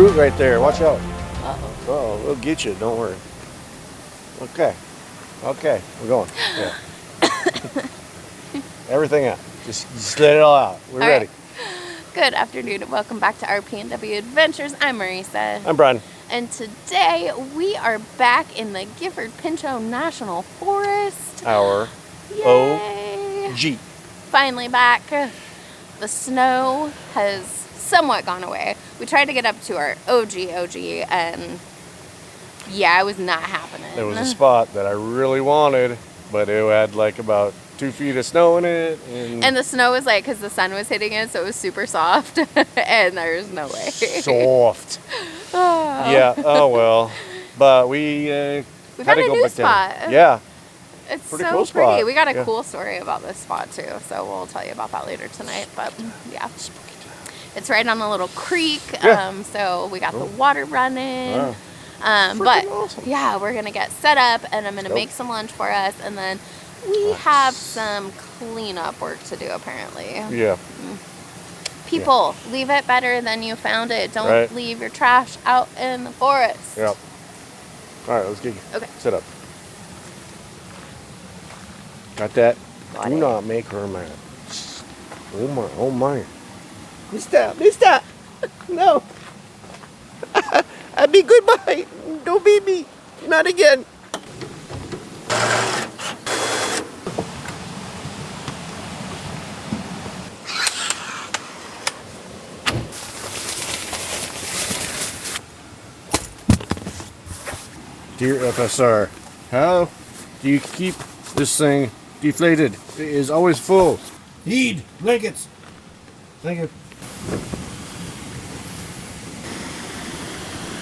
boot right there. Watch out. Uh-oh. Oh, we'll get you. Don't worry. Okay. Okay, we're going. Yeah. Everything out. Just let it all out. We're ready. Right. Good afternoon and welcome back to RP&W Adventures. I'm Marisa. I'm Brian. And today we are back in the Gifford Pinchot National Forest. Our Yay! OG. Finally back. The snow has somewhat gone away. We tried to get up to our OG and yeah, it was not happening. There was a spot that I really wanted, but it had like about 2 feet of snow in it. And the snow was like, because the sun was hitting it, so it was super soft. And there's no way. Soft. Oh. Yeah, oh well. But we had found to a go new back spot. down. Yeah. It's Pretty so cool pretty. spot. We got a Yeah. cool story about this spot too, so we'll tell you about that later tonight. But yeah, it's right on a little creek. Yeah. So we got the water running. Wow. But awesome. yeah, we're gonna get set up, and I'm gonna make some lunch for us, and then we have some cleanup work to do apparently. Yeah. People, leave it better than you found it. Don't leave your trash out in the forest. Yep. All right, let's get you. Okay. Sit up. Got that? Got Do it. not make her mad. Oh my, oh my. Mister! No! I'll be goodbye! Don't beat me! Not again! Dear FSR, how do you keep this thing deflated? It is always full. Need blankets. Thank you.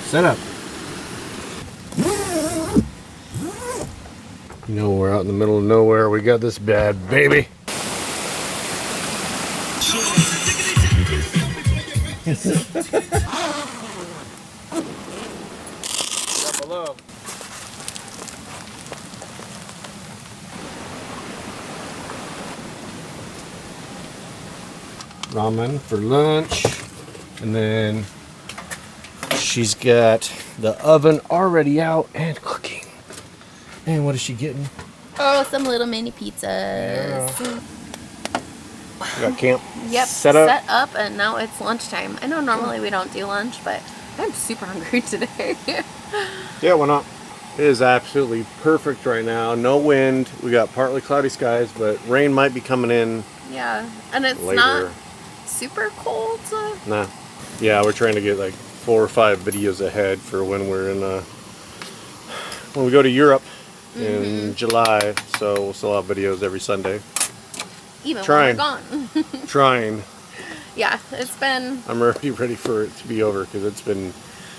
Set up. You know, we're out in the middle of nowhere. We got this bad baby. Below. Ramen for lunch, and then she's got the oven already out and cooking. And what is she getting? Oh, some little mini pizzas. Yeah. We got camp Set up, and now it's lunchtime. I know normally we don't do lunch, but I'm super hungry today. Yeah, why not? It is absolutely perfect right now. No wind. We got partly cloudy skies, but rain might be coming in Yeah, and it's later. not super cold. Nah. Yeah, we're trying to get like 4 or 5 videos ahead for when we're in when we go to Europe in July. So we'll still have videos every Sunday. Even Trying. when we're gone. Trying. Yeah, it's been. I'm already ready for it to be over because it's been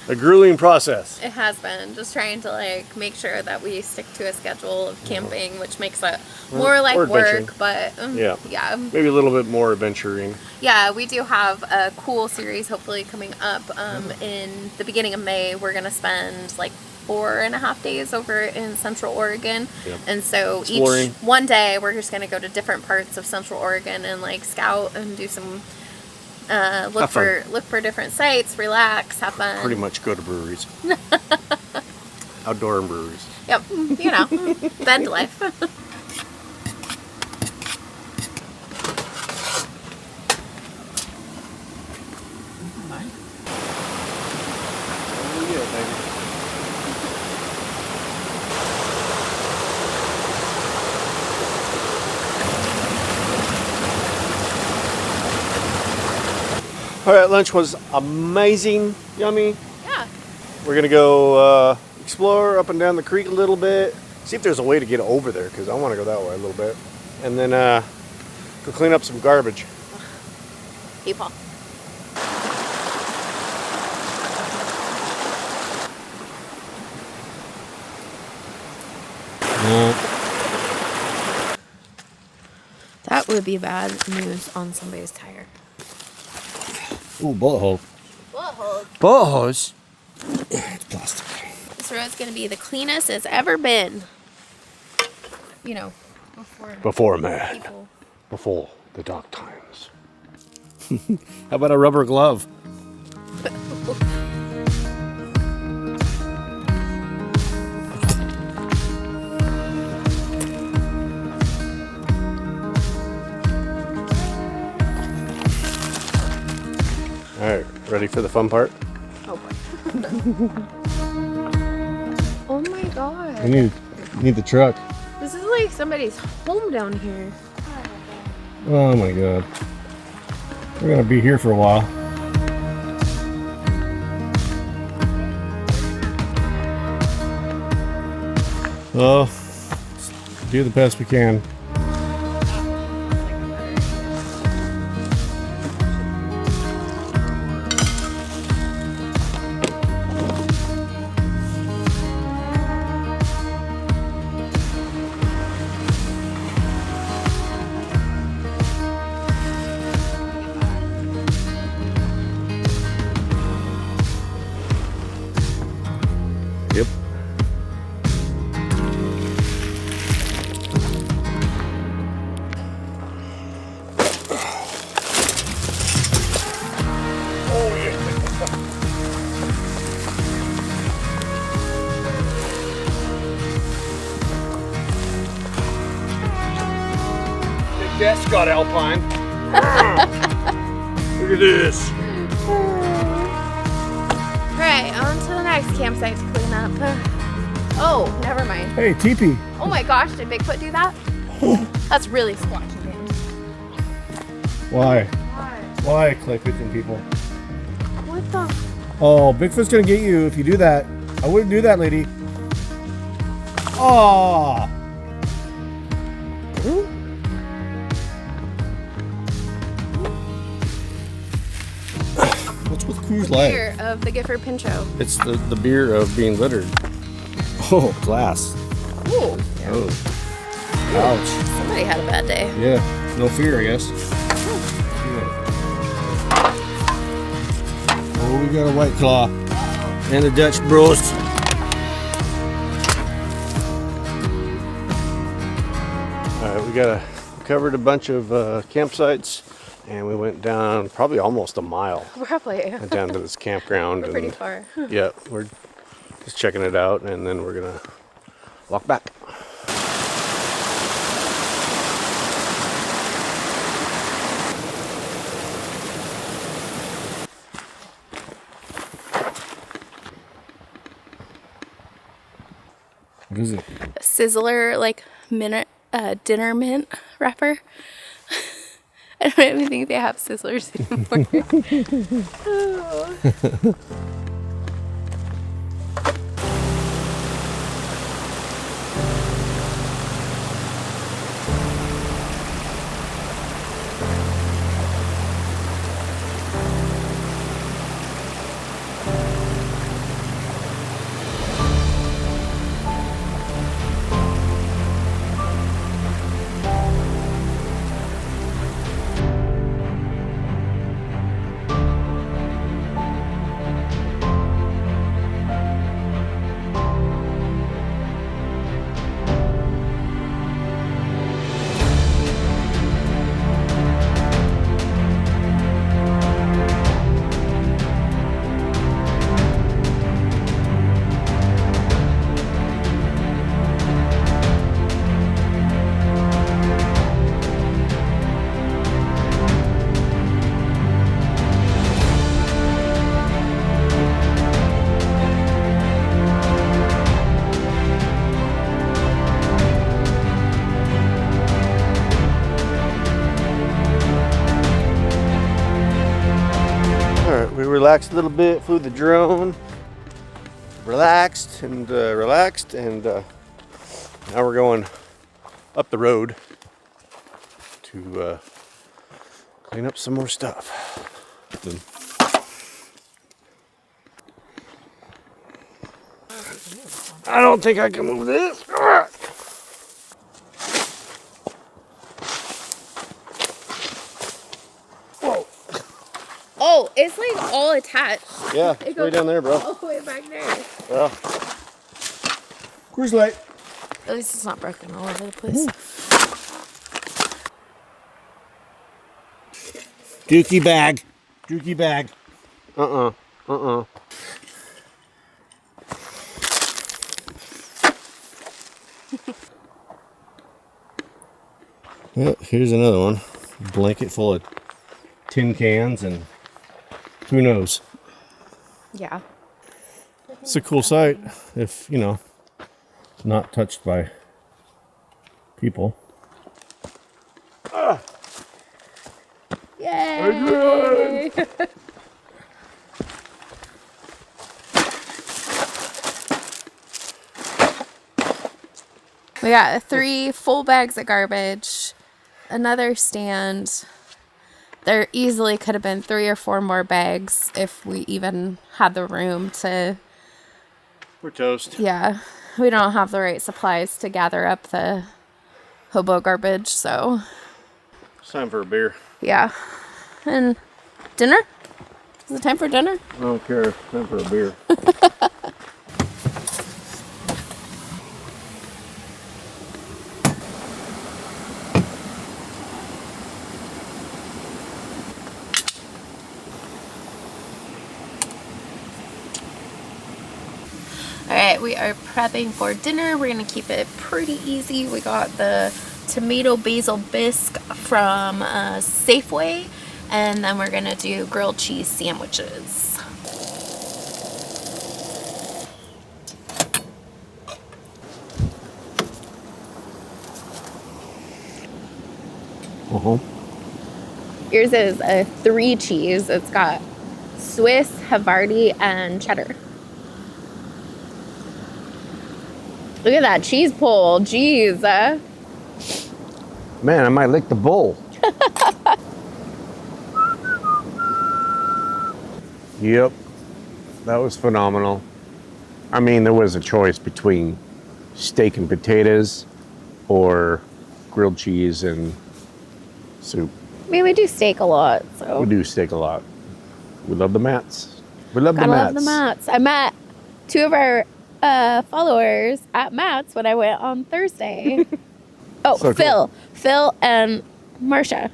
a grueling process. It has been just trying to like make sure that we stick to a schedule of camping, which makes it more like work, but yeah, Maybe a little bit more adventuring. yeah. We do have a cool series hopefully coming up in the beginning of May. We're gonna spend like 4.5 days over in Central Oregon, and so Exploring. one day we're just gonna go to different parts of Central Oregon and like scout and do some look for different sites, relax, have fun. Pretty much go to breweries. Outdoor breweries. Yep, you know, bend life. Oh, yeah, baby. All right, lunch was amazing, yummy. Yeah. We're gonna go explore up and down the creek a little bit, see if there's a way to get over there because I want to go that way a little bit, and then go clean up some garbage. Hey, Paul. That would be bad news on somebody's tire. Ooh, bullet hole. Bullet hole. Bullet holes? It's plastic. This road's going to be the cleanest it's ever been. You know, Before man. people. Before the dark times. How about a rubber glove? Alright, ready for the fun part? Oh boy. Oh my god. We need the truck. This is like somebody's home down here. Oh my god. We're gonna be here for a while. Well, do the best we can. Yep. Yes, Scott Alpine. Look at this. Right, on to the next campsite to clean up. Oh, never mind. Hey, teepee. Oh my gosh, did Bigfoot do that? That's really squatchy, man. Why? Why clay pigeon people? What the? Oh, Bigfoot's gonna get you if you do that. I wouldn't do that, lady. Oh. What's with Crew's leg? Beer of the Gifford Pinchot. It's the beer of being littered. Oh, glass. Ooh. Oh. Ouch. Somebody had a bad day. Yeah, no fear, I guess. Oh, we got a White Claw. And a Dutch Bros. Alright, we covered a bunch of campsites, and we went down probably almost a mile. Probably. Down to this campground. We're pretty far. Yeah, we're just checking it out, and then we're gonna walk back. What is it? Sizzler, like dinner mint wrapper. I don't even think they have Sizzlers anymore. Oh. We relaxed a little bit, flew the drone, relaxed, and now we're going up the road to clean up some more stuff. I don't think I can move this. Oh, it's like all attached. Yeah, it's way down there, bro. All the way back there. Yeah. Cruise light. At least it's not broken all over the place. Dookie bag. Dookie bag. Well, here's another one. Blanket full of tin cans and who knows? Yeah. It's a cool sight if, you know, not touched by people. Yay! We got 3 full bags of garbage, another stand. There easily could have been 3 or 4 more bags if we even had the room to. We're toast. Yeah, we don't have the right supplies to gather up the hobo garbage, so. It's time for a beer. Yeah. And dinner? Is it time for dinner? I don't care. It's time for a beer. Alright, we are prepping for dinner. We're going to keep it pretty easy. We got the tomato basil bisque from Safeway, and then we're going to do grilled cheese sandwiches. Yours is a 3 cheese. It's got Swiss, Havarti, and cheddar. Look at that cheese pull. Jeez. Man, I might lick the bowl. Yep. That was phenomenal. I mean, there was a choice between steak and potatoes or grilled cheese and soup. I mean, we do steak a lot, so. We do steak a lot. We love the mats. We love the Gotta mats. love the mats. I met 2 of our followers at Matt's when I went on Thursday. Oh, So Phil. cool. Phil and Marcia.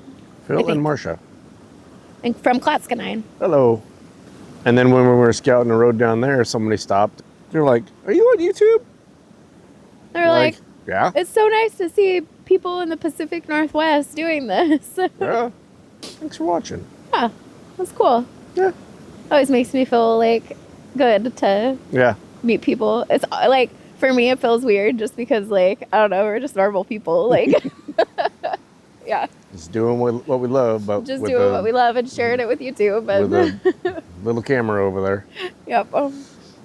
Phil and Marcia. And from Klatskanine. Hello. And then when we were scouting the road down there, somebody stopped. They're like, "Are you on YouTube?" They're like, "Yeah." it's so nice to see people in the Pacific Northwest doing this. Yeah. Thanks for watching. Yeah, that's cool. Yeah. Always makes me feel like good to Yeah. meet people. It's like, for me, it feels weird just because, like, I don't know, we're just normal people. Like, yeah. Just doing what we love, but Just with doing what we love and sharing it with YouTube. with a little camera over there. Yep.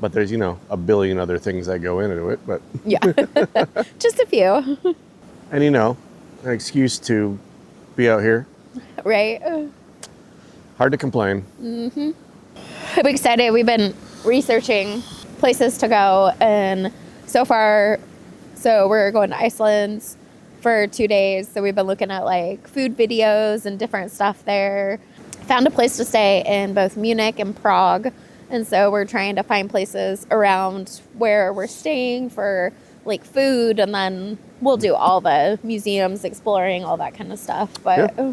But there's, you know, a billion other things that go into it. But Yeah. Just a few. and you know, an excuse to be out here. Right? Hard to complain. I'm excited. We've been researching places to go, and so far, we're going to Iceland for 2 days. So we've been looking at like food videos and different stuff there. Found a place to stay in both Munich and Prague. And so we're trying to find places around where we're staying for like food, and then we'll do all the museums, exploring, all that kind of stuff. But Yeah.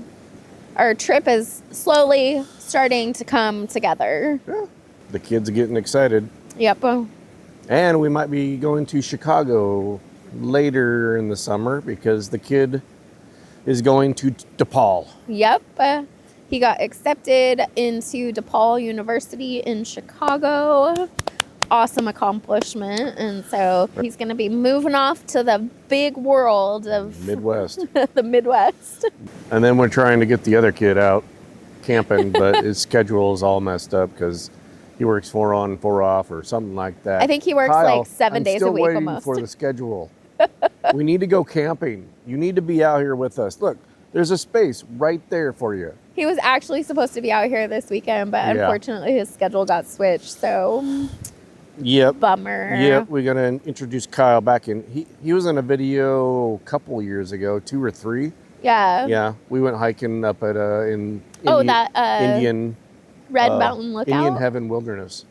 our trip is slowly starting to come together. Yeah. The kids are getting excited. Yep. And we might be going to Chicago later in the summer because the kid is going to DePaul. Yep. He got accepted into DePaul University in Chicago. Awesome accomplishment. And so he's going to be moving off to the big world of Midwest. the Midwest. And then we're trying to get the other kid out camping, but his schedule is all messed up because he works 4 on, 4 off or something like that. I think he works Kyle, like 7 days a I'm week still waiting almost. for the schedule. We need to go camping. You need to be out here with us. Look, there's a space right there for you. He was actually supposed to be out here this weekend, but Yeah. unfortunately his schedule got switched. So Yep. bummer. Yep, we're gonna introduce Kyle back in. He was in a video a couple years ago, 2 or 3. Yeah. Yeah, we went hiking up at in Oh, Indi- that Indian Red Mountain Lookout. Indian Heaven Wilderness.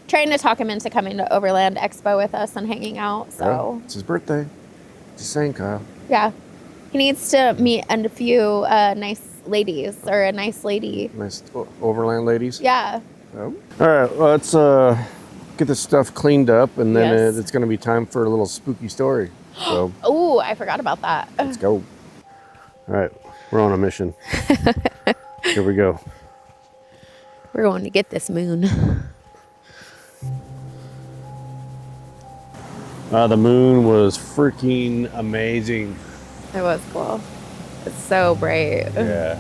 Trying to talk him into coming to Overland Expo with us and hanging out. Yeah, So it's his birthday. Just saying, Kyle. yeah, he needs to meet a few nice ladies or a nice lady. Nice overland ladies. Yeah. Oh. All right, well, let's get this stuff cleaned up, and then Yes. it's going to be time for a little spooky story. So Oh, I forgot about that. let's go. All right, we're on a mission. Here we go. We're going to get this moon. The moon was freaking amazing. It was cool. It's so bright. Yeah.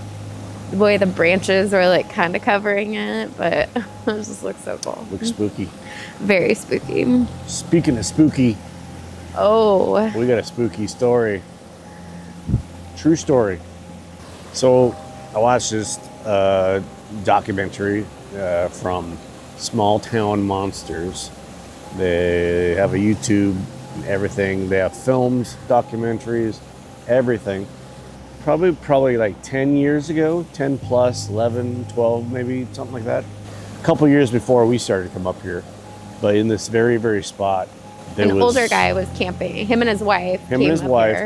The way the branches were like kind of covering it, but it just looks so cool. Looks spooky. Very spooky. Speaking of spooky, Oh. we got a spooky story. True story. So I watched this documentary from Small Town Monsters. They have a YouTube and everything. They have films, documentaries, everything. Probably like 10 years ago, 10 plus, 11, 12, maybe something like that. A couple years before we started to come up here. But in this very, very spot, An older guy was camping. Him and his wife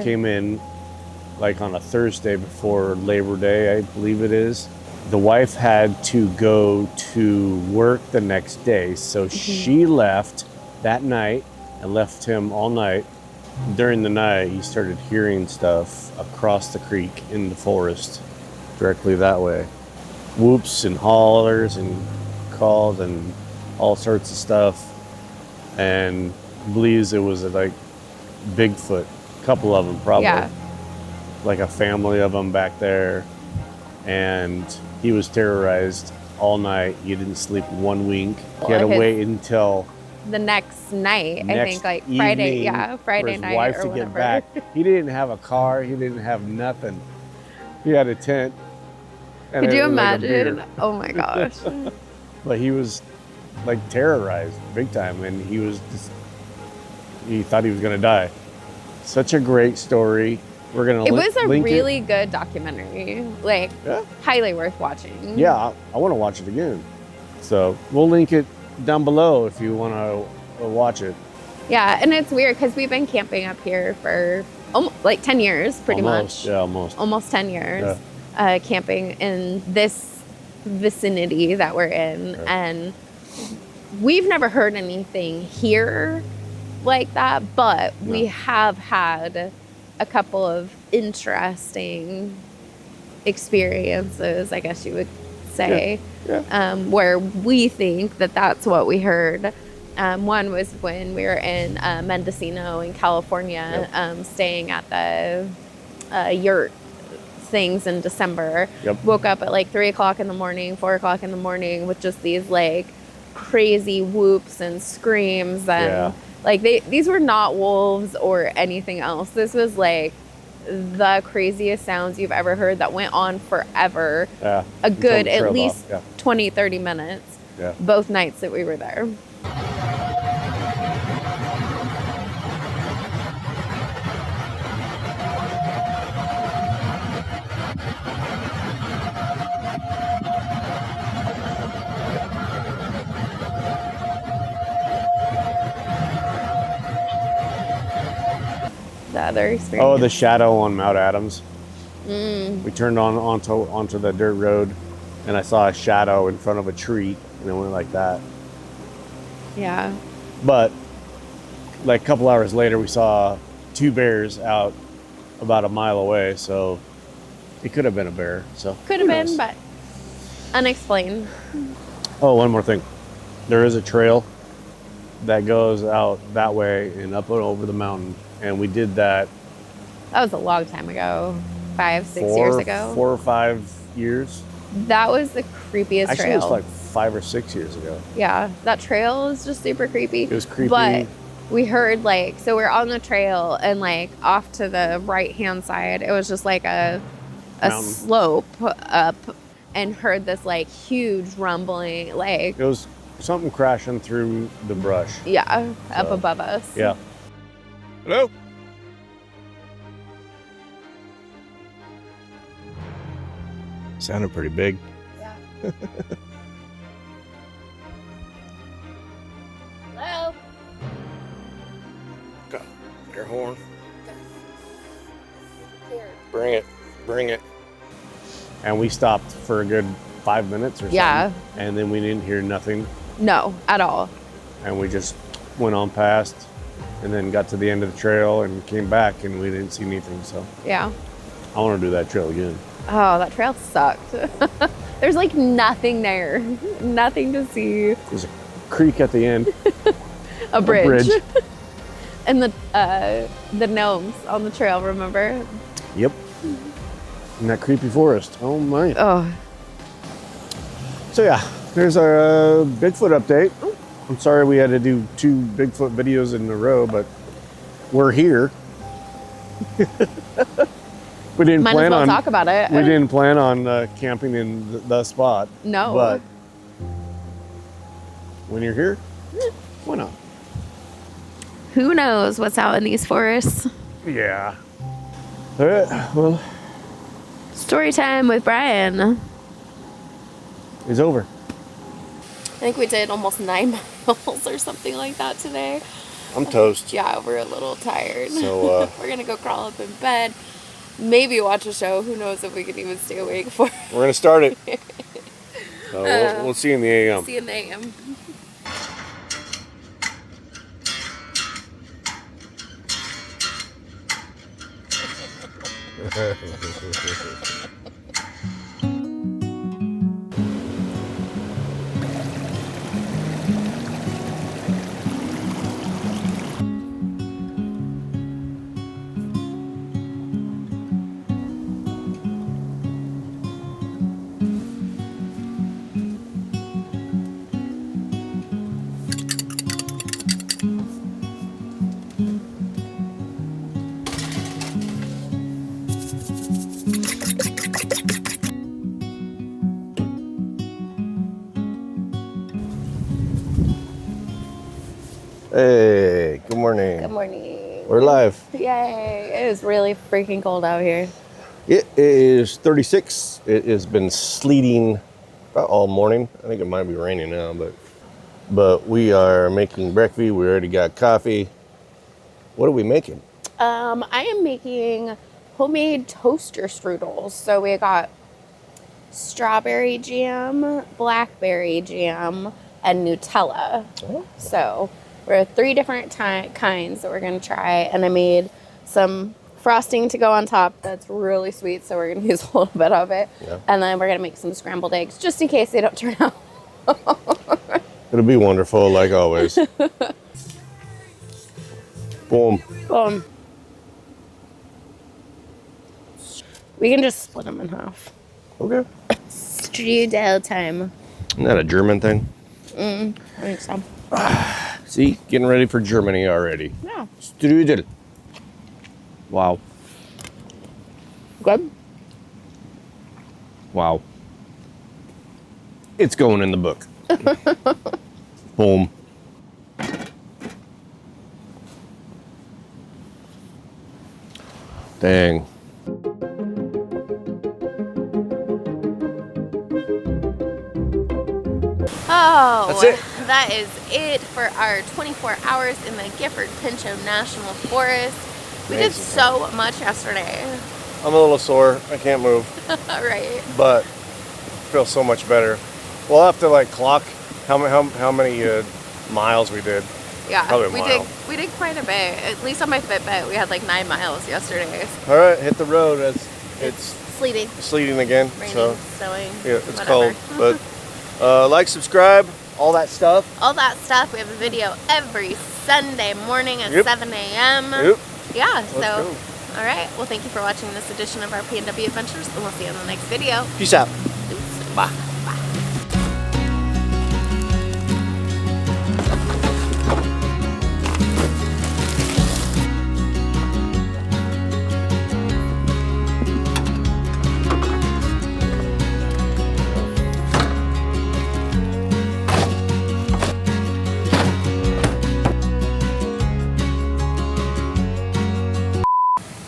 came in like on a Thursday before Labor Day, I believe it is. The wife had to go to work the next day, so she left that night and left him all night. During the night, he started hearing stuff across the creek in the forest, directly that way. Whoops and hollers and calls and all sorts of stuff. And believes it was like Bigfoot, a couple of them probably. Yeah. Like a family of them back there. And he was terrorized all night. He didn't sleep one wink. He had to wait until the next night, I think, like evening Friday for his night wife or to whatever. get back. He didn't have a car. He didn't have nothing. He had a tent. And Could you it was like a imagine? beer. Oh my gosh. But he was like terrorized big time, and he thought he was gonna die. Such a great story. We're gonna. It was a link really good documentary. Like, highly worth watching. Yeah, I want to watch it again. So we'll link it down below if you want to watch it. Yeah, and it's weird because we've been camping up here for like 10 years, pretty much. Yeah, almost. Almost 10 years. Camping in this vicinity that we're in, and we've never heard anything here like that, but we have had a couple of interesting experiences, I guess you would say, where we think that that's what we heard. One was when we were in Mendocino in California, staying at the yurt things in December. Woke up at like 3 o'clock in the morning, 4 o'clock in the morning with just these like crazy whoops and screams, and like these were not wolves or anything else. This was like the craziest sounds you've ever heard that went on forever. A good at least 20-30 minutes both nights that we were there. The other experience. Oh, the shadow on Mount Adams. We turned onto the dirt road, and I saw a shadow in front of a tree, and it went like that. Yeah. But like a couple hours later, we saw 2 bears out about a mile away, so it could have been a bear. So could have been, but unexplained. Oh, one more thing. There is a trail that goes out that way and up and over the mountain. And we did that. That was a long time ago. 5-6 years ago. 4 or 5 years. That was the creepiest Actually, trail. it was like 5 or 6 years ago. Yeah, that trail is just super creepy. It was creepy. But we heard like, so we're on the trail, and like off to the right-hand side, it was just like a slope up, and heard this like huge rumbling, like it was something crashing through the brush. Yeah, up above us. Yeah. Hello? Sounded pretty big. Yeah. Hello? Got air horn. Here. Bring it. And we stopped for a good 5 minutes or something. Yeah. And then we didn't hear nothing. No, at all. And we just went on past, and then got to the end of the trail and came back, and we didn't see anything. So Yeah. I want to do that trail again. Oh, that trail sucked. There's like nothing there. Nothing to see. There's a creek at the end. A bridge. A bridge. And the gnomes on the trail, remember? Yep. In that creepy forest. Oh my. Oh. So yeah, there's our Bigfoot update. I'm sorry we had to do 2 Bigfoot videos in a row, but we're here. We didn't Might as plan well on talk about it. We didn't plan on camping in the spot. No. But when you're here, why not? Who knows what's out in these forests? Yeah. All right. Well, Story time with Brian. it's over. I think we did almost 9 miles or something like that today. I'm toast. Yeah, we're a little tired. So we're gonna go crawl up in bed. Maybe watch a show. Who knows if we can even stay awake for it. we're gonna start it. So we'll see you in the AM. See you in the AM. Hey, good morning. Good morning. We're live. Yay. It is really freaking cold out here. It is 36. It has been sleeting about all morning. I think it might be raining now, but we are making breakfast. We already got coffee. What are we making? I am making homemade toaster strudels. So we got strawberry jam, blackberry jam, and Nutella. Oh. So we're 3 different kinds that we're going to try. And I made some frosting to go on top that's really sweet. So we're going to use a little bit of it. Yeah. And then we're going to make some scrambled eggs just in case they don't turn out. It'll be wonderful, like always. Boom. We can just split them in half. Okay. Strudel time. Isn't that a German thing? I think so. See, getting ready for Germany already. Yeah. Strudel. Wow. Good. Wow. It's going in the book. Boom. Dang. Oh, That's it. That is it for our 24 hours in the Gifford Pinchot National Forest. We did Amazing. so much yesterday. I'm a little sore. I can't move, Right. but feel so much better. We'll have to like clock how many miles we did. Yeah, Probably a we mile. did quite a bit. At least on my Fitbit, we had like 9 miles yesterday. All right, hit the road. It's Sleeting, sleeting again. raining, So snowing. yeah, it's whatever. cold. But like, subscribe, all that stuff. All that stuff. We have a video every Sunday morning at Yep. 7 a.m. Yep. Yeah, Let's so, go. all right. Well, thank you for watching this edition of our PNW Adventures, and we'll see you in the next video. Peace out. Peace. Bye.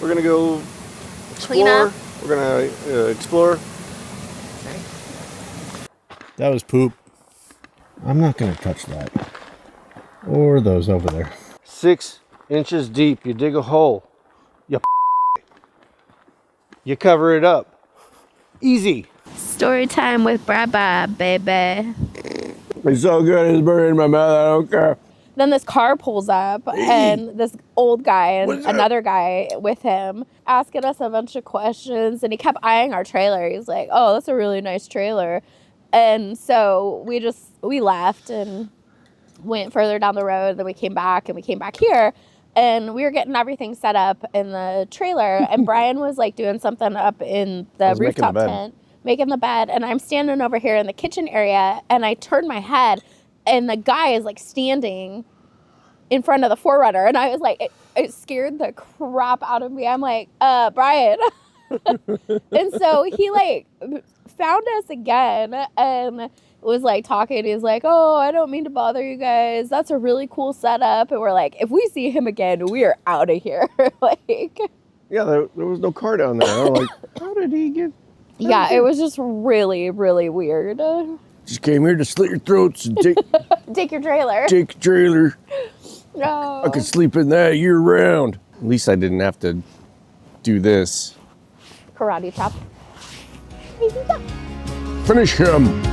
We're gonna go Clean explore. up. We're gonna explore. Sorry. That was poop. I'm not gonna touch that. Or those over there. 6 inches deep. You dig a hole. You cover it up. Easy. Story time with Braba, baby. It's so good. It's buried in my mouth. I don't care. Then this car pulls up and this old guy and another guy with him asking us a bunch of questions. And he kept eyeing our trailer. He's like, oh, that's a really nice trailer. And so we left and went further down the road. Then we came back here. And we were getting everything set up in the trailer. And Brian was like doing something up in the rooftop tent, making the bed. And I'm standing over here in the kitchen area. And I turned my head. And the guy is like standing in front of the 4Runner. And I was like, it scared the crap out of me. I'm like, Brian. And so he like found us again and was like talking. He's like, oh, I don't mean to bother you guys. That's a really cool setup. And we're like, if we see him again, we are out of here. Like, yeah, there was no car down there. I'm like, how did he get? Yeah, it was just really, really weird. Just came here to slit your throats and Take your trailer. take your trailer. No. I could sleep in that year round. At least I didn't have to do this. Karate chop. Finish him.